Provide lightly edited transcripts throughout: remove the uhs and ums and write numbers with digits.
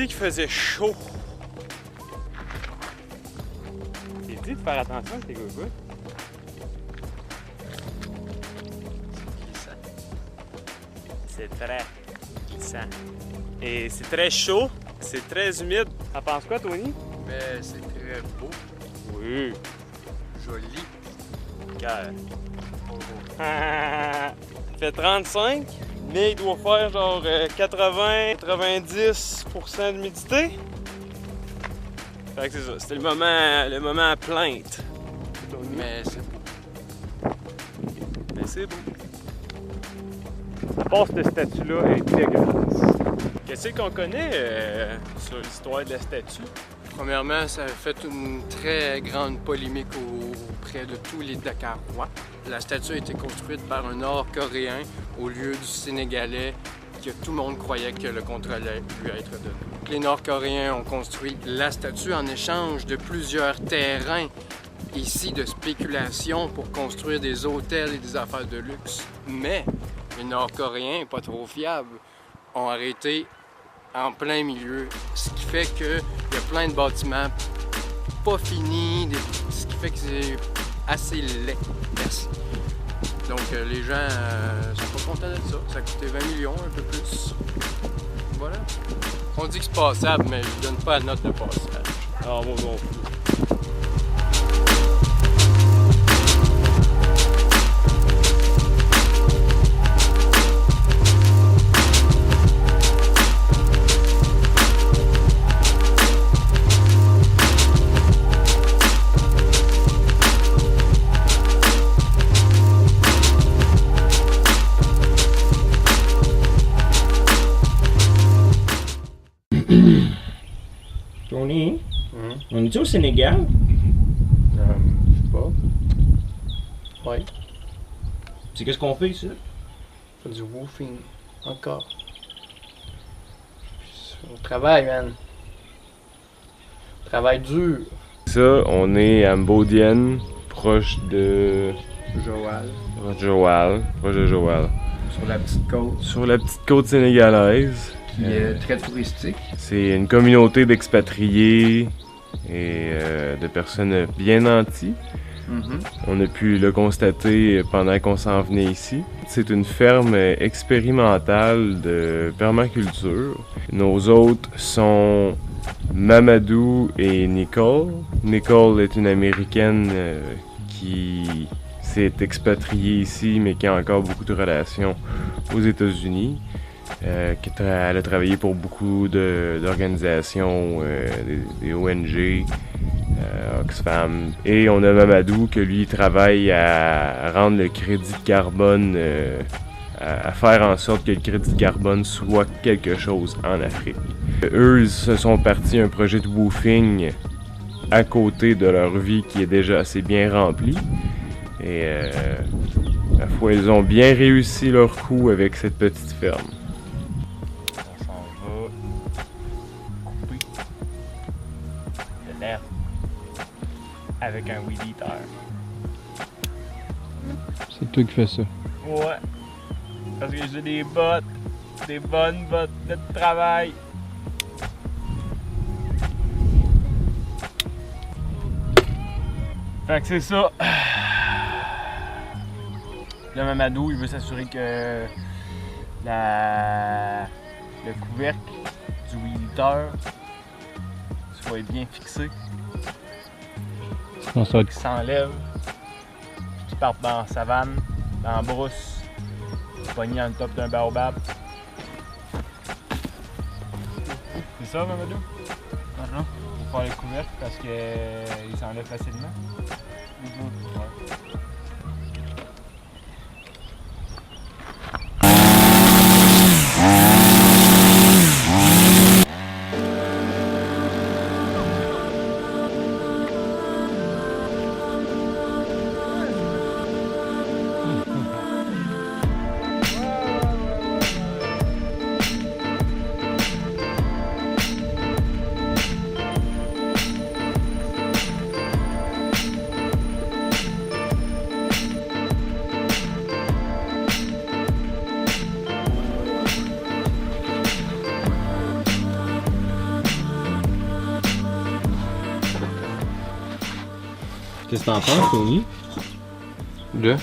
dit qu'il faisait chaud. J'ai dit de faire attention avec tes gougouttes. C'est très glissant. Et c'est très chaud, c'est très humide. T'en penses quoi, Tony? Mais c'est très beau, Oui. joli. Cœur. Il fait 35, mais il doit faire genre 80-90% d'humidité. Fait que c'est ça, c'était le moment à plainte. Mais c'est beau. Mais c'est beau. À part cette statue-là, elle est dégueulasse. Qu'est-ce qu'on connaît sur l'histoire de la statue? Premièrement, ça a fait une très grande polémique auprès de tous les Dakarois. La statue a été construite par un Nord-Coréen au lieu du Sénégalais que tout le monde croyait que le contrôle allait lui être donné. Les Nord-Coréens ont construit la statue en échange de plusieurs terrains ici de spéculation pour construire des hôtels et des affaires de luxe. Mais les Nord-Coréens, pas trop fiables, ont arrêté en plein milieu, ce qui fait qu'il y a plein de bâtiments pas finis, ce qui fait que c'est assez laid. Merci. Donc les gens sont pas contents de ça. Ça a coûté 20 millions, un peu plus. Voilà. On dit que c'est passable, mais je donne pas la note de passage. Ah, moi non plus. Tony, on est au Sénégal? Je sais pas. Oui. C'est qu'est-ce qu'on fait ici? On fait du woofing. Encore. On travaille, man. On travaille dur. Ça, on est à Mbodiène, proche de Joal. Proche de Joal. Sur la petite côte. Sur la petite côte sénégalaise. Qui est très touristique. C'est une communauté d'expatriés et de personnes bien nantis. On a pu le constater pendant qu'on s'en venait ici. C'est une ferme expérimentale de permaculture. Nos hôtes sont Mamadou et Nicole. Nicole est une Américaine qui s'est expatriée ici, mais qui a encore beaucoup de relations aux États-Unis. Elle a travaillé pour beaucoup d'organisations, des ONG, Oxfam. Et on a Mamadou que lui travaille à rendre le crédit de carbone, à faire en sorte que le crédit de carbone soit quelque chose en Afrique. Eux, ils se sont partis un projet de woofing à côté de leur vie qui est déjà assez bien remplie. Et la foi, ils ont bien réussi leur coup avec cette petite ferme. On s'en va couper de l'herbe avec un weed eater. C'est toi qui fais ça. Ouais, parce que j'ai des bottes, des bonnes bottes de travail. Fait que c'est ça. Là, Mamadou, il veut s'assurer que le couvercle du weed eater soit bien fixé, Sinon, ça va qu'il s'enlève, qu'il parte dans la savane, dans la brousse, pogné en top d'un baobab. C'est ça, Mamadou? Non. Pour faire le couvercle parce qu'il s'enlève facilement. Ouais. Qu'est-ce que t'en penses, Tony? De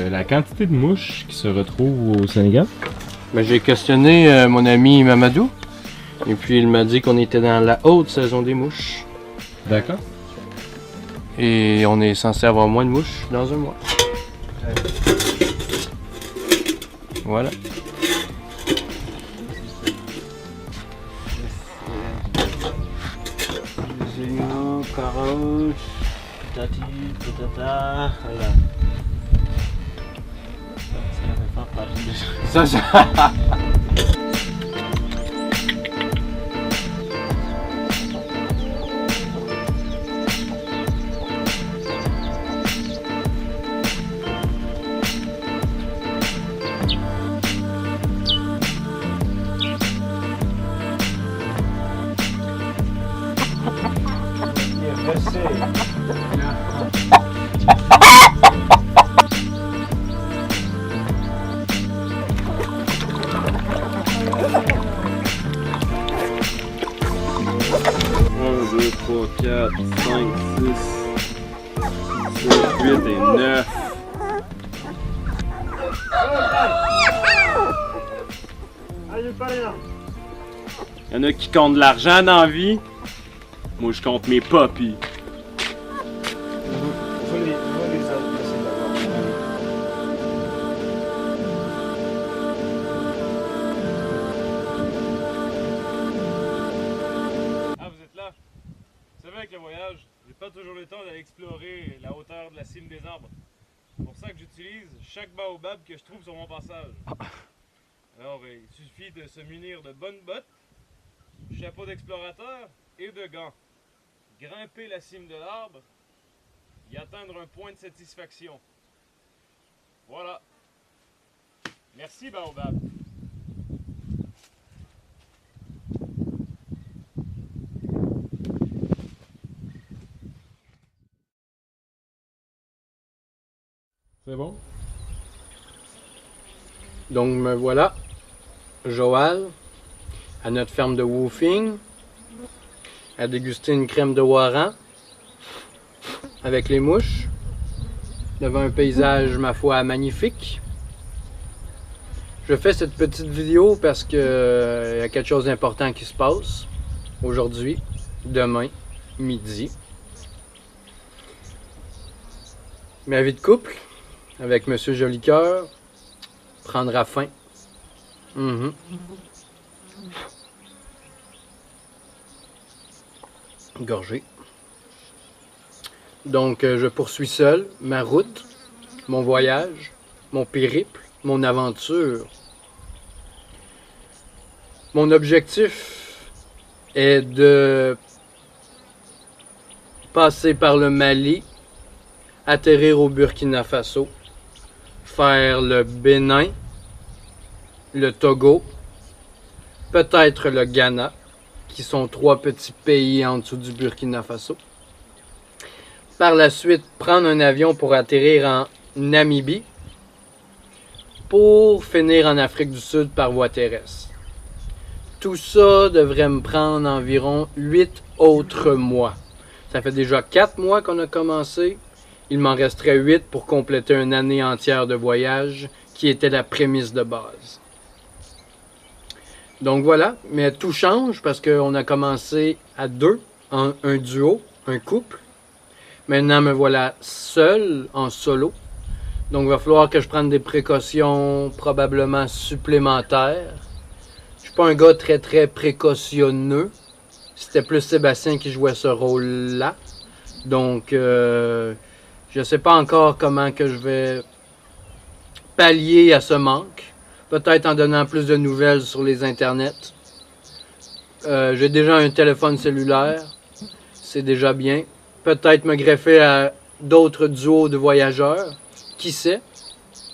la quantité de mouches qui se retrouvent au Sénégal? Ben, j'ai questionné mon ami Mamadou. Et puis il m'a dit qu'on était dans la haute saison des mouches. D'accord. Et on est censé avoir moins de mouches dans un mois. Voilà. Génial, carottes, patati, patata, voilà. Ça va faire partie de ça. Ça. Il y en a qui comptent de l'argent dans la vie. Moi, je compte mes puppies. Ah, vous êtes là? Vous savez, avec le voyage, j'ai pas toujours le temps d'aller explorer la hauteur de la cime des arbres. C'est pour ça que j'utilise chaque baobab que je trouve sur mon passage. Alors, il suffit de se munir de bonnes bottes, chapeau d'explorateur et de gants. Grimper la cime de l'arbre, y atteindre un point de satisfaction. Voilà. Merci, baobab. C'est bon? Donc me voilà, Joal, à notre ferme de Woofing, à déguster une crème de Waran avec les mouches, devant un paysage, ma foi, magnifique. Je fais cette petite vidéo parce que y a quelque chose d'important qui se passe aujourd'hui, demain, midi. Ma vie de couple avec Monsieur Jolicoeur prendra fin. Gorgé. Donc, je poursuis seul ma route, mon voyage, mon périple, mon aventure. Mon objectif est de passer par le Mali, atterrir au Burkina Faso, faire le Bénin, le Togo, peut-être le Ghana, qui sont 3 petits pays en dessous du Burkina Faso. Par la suite, prendre un avion pour atterrir en Namibie, pour finir en Afrique du Sud par voie terrestre. Tout ça devrait me prendre environ 8 autres mois. Ça fait déjà 4 mois qu'on a commencé. Il m'en resterait 8 pour compléter une année entière de voyage, qui était la prémisse de base. Donc voilà, mais tout change parce qu'on a commencé à 2, un duo, un couple. Maintenant, me voilà seul, en solo. Donc il va falloir que je prenne des précautions probablement supplémentaires. Je suis pas un gars très précautionneux. C'était plus Sébastien qui jouait ce rôle-là. Donc, je sais pas encore comment que je vais pallier à ce manque. Peut-être en donnant plus de nouvelles sur les internets. J'ai déjà un téléphone cellulaire. C'est déjà bien. Peut-être me greffer à d'autres duos de voyageurs. Qui sait?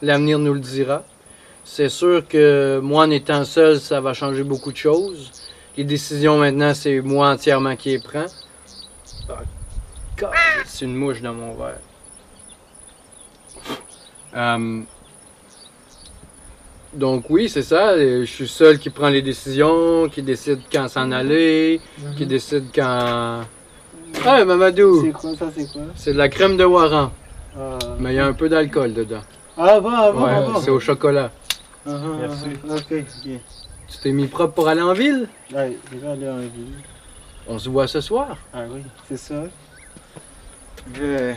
L'avenir nous le dira. C'est sûr que moi, en étant seul, ça va changer beaucoup de choses. Les décisions maintenant, c'est moi entièrement qui les prends. Oh, c'est une mouche dans mon verre. Donc oui, c'est ça. Je suis seul qui prend les décisions, qui décide quand s'en aller, qui décide quand Ouais, Mamadou, C'est quoi ça, c'est quoi? c'est de la crème de Waran, Ah, mais il y a un peu d'alcool dedans. ah bon, ah bon, Ouais, ah bon. c'est au chocolat. Merci. Ok, bien. Tu t'es mis propre pour aller en ville? Allez, je vais aller en ville. On se voit ce soir. Ah oui, c'est ça. Je...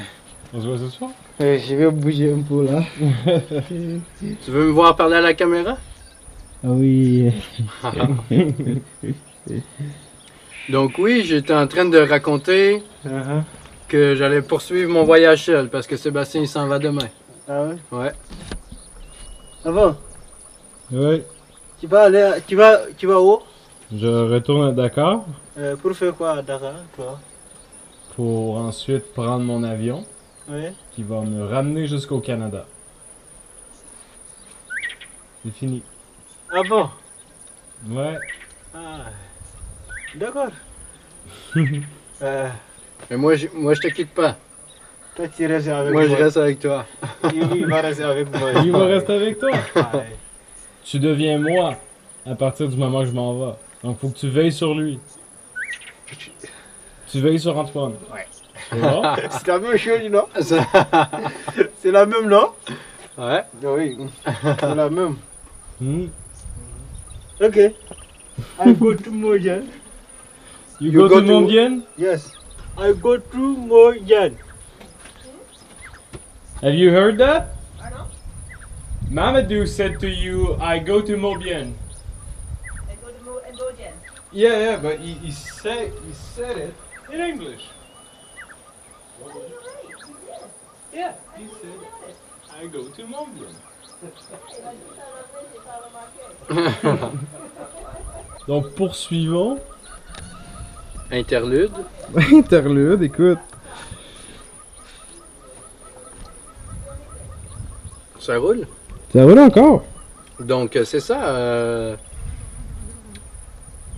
On se voit ce soir? je vais bouger un peu là. Tu veux me voir parler à la caméra? Ah oui. Donc oui, j'étais en train de raconter que j'allais poursuivre mon voyage seul parce que Sébastien il s'en va demain. Ah ouais? Ouais. Ah bon? Oui. Tu vas aller, tu vas où? Je retourne à Dakar Pour faire quoi à Dakar, toi? pour ensuite prendre mon avion Oui. qui va me ramener jusqu'au Canada. C'est fini. Ah bon? Ouais. Ah. D'accord. Mais moi je te quitte pas. Toi tu restes avec Moi moi. je reste avec toi. Il va rester avec moi. Il va rester avec toi. Ah, ouais. Tu deviens moi à partir du moment où je m'en vais. Donc faut que tu veilles sur lui. Tu veilles sur Antoine. Ouais. C'est bon? C'est la même chose, non? C'est la même, non? Ouais. Oui, c'est la même. Hmm. Ok. I go to Mojan. You You go go to to- Montbienne? Yes. I go to Mojan. Have you heard that? Mamadou said to you, I go to Montbienne. And go to Mbodian. Yeah, but he said it in English. Oh, you're right. You did. Yeah, he said, I go to Montbienne. Il a dit ça en anglais, c'est pas remarqué. Donc poursuivons. Interlude. Interlude, écoute. Ça roule. Ça roule encore? Donc c'est ça.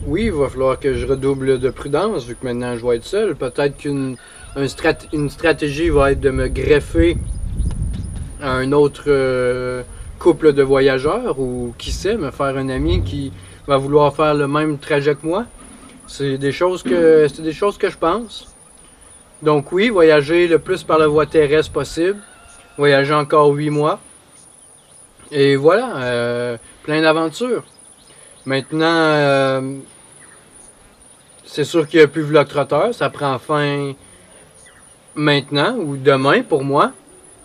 Oui, il va falloir que je redouble de prudence vu que maintenant je vais être seul. Peut-être qu'une une stratégie va être de me greffer à un autre couple de voyageurs ou qui sait, me faire un ami qui va vouloir faire le même trajet que moi. C'est des choses que je pense. Donc oui, voyager le plus par la voie terrestre possible. Voyager encore 8 mois. Et voilà, plein d'aventures. Maintenant, c'est sûr qu'il n'y a plus Vlog Trotteur. Ça prend fin maintenant ou demain pour moi.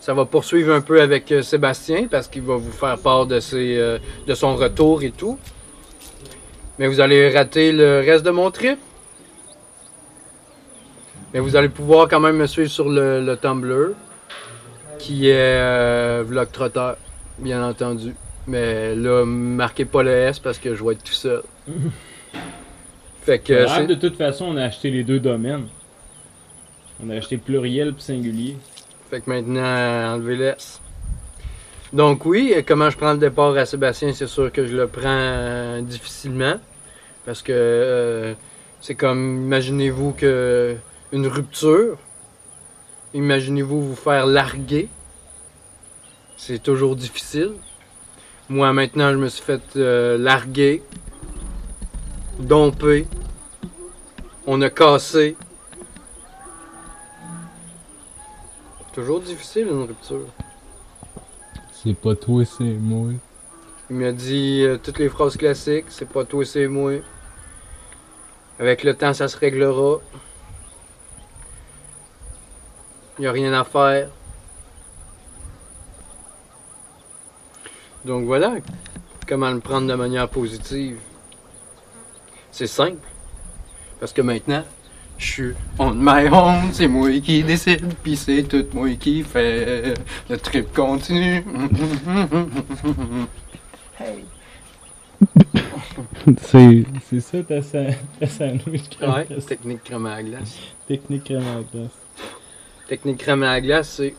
Ça va poursuivre un peu avec Sébastien parce qu'il va vous faire part de son retour et tout. Mais vous allez rater le reste de mon trip. Mais vous allez pouvoir quand même me suivre sur le Tumblr qui est Vlog Trotteur, bien entendu. Mais là, marquez pas le S parce que je vais être tout seul. Fait que c'est... De toute façon, on a acheté les deux domaines. On a acheté pluriel puis singulier. Fait que maintenant, enlevez le S. Donc oui, comment je prends le départ à Sébastien, c'est sûr que je le prends difficilement. Parce que c'est comme, imaginez-vous que une rupture. Imaginez-vous vous faire larguer. C'est toujours difficile. Moi maintenant, je me suis fait larguer, domper. On a cassé. Toujours difficile une rupture. C'est pas toi, c'est moi. Il m'a dit toutes les phrases classiques, c'est pas toi, c'est moi. Avec le temps, ça se réglera. Il n'y a rien à faire. Donc voilà, comment le prendre de manière positive. C'est simple. Parce que maintenant, je suis on my own, c'est moi qui décide, puis c'est tout moi qui fait. Le trip continue. Hey. C'est ça ta sandwich crème Ouais, glacée. technique crème à la glace. Technique crème à la glace. Technique crème à la glace, c'est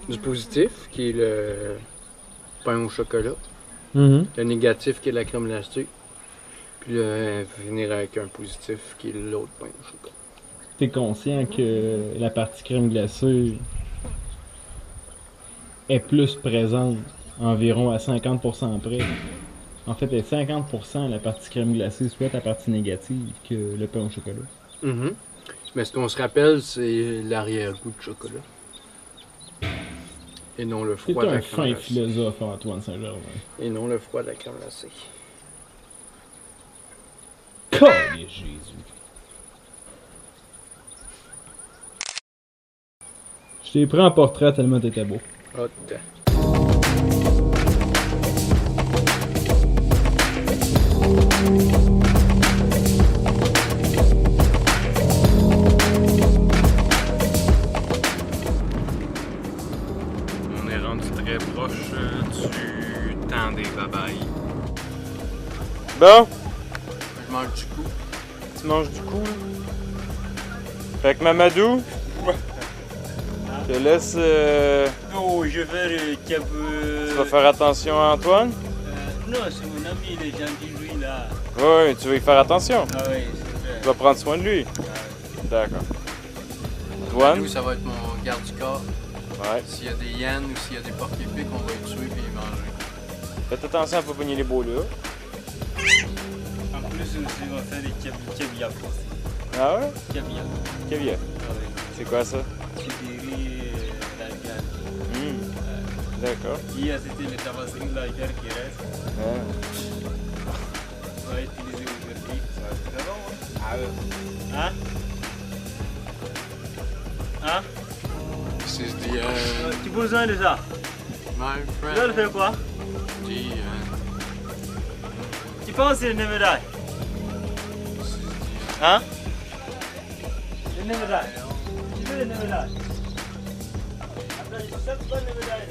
du positif, qui est le pain au chocolat. Le négatif, qui est la crème glacée. Puis finir avec un positif, qui est l'autre pain au chocolat. T'es conscient que la partie crème glacée est plus présente, environ à 50% près. En fait, elle est 50% la partie crème glacée, soit la partie négative que le pain au chocolat. Mhm. Mais ce qu'on se rappelle, c'est l'arrière-goût de chocolat. Et non le C'est froid de un la crème fin glacée. philosophe, Antoine Saint-Germain. Et non le froid de la crème glacée. Calé Jésus. Je t'ai pris en portrait tellement t'étais beau. Hot. On est rendu très proche du temps des babayes. Bon, Je mange du coup. tu manges du coup. Fait que Mamadou, je te laisse. Non, je vais faire Tu vas faire attention à Antoine. non, c'est mon ami, il est gentil, lui, là. Oui, tu vas y faire attention. Ah oui, c'est vrai. Tu vas prendre soin de lui. D'accord. Nous, Antoine? ça va être mon garde du corps. Ouais. S'il y a des hyènes ou s'il y a des porcs-épics, on va les tuer et les manger. Faites attention à ne pas pogner les beaux là. En plus, aussi, on va faire des caviar aussi. Ah ouais? Caviar. Caviar. Ah oui. C'est quoi ça? C'est des riz d'algane. D'accord. Hier, c'était le tabasco d'algane qui reste. Ah. On va utiliser aujourd'hui. Ça va être très bon, hein? Ah ouais. Hein? Hein? This is the Tu as besoin de ça? my Tu friend. dois le faire quoi? The Tu penses que c'est une médaille? Hein? Une médaille. Tu veux une médaille? Après, je sais pas une médaille.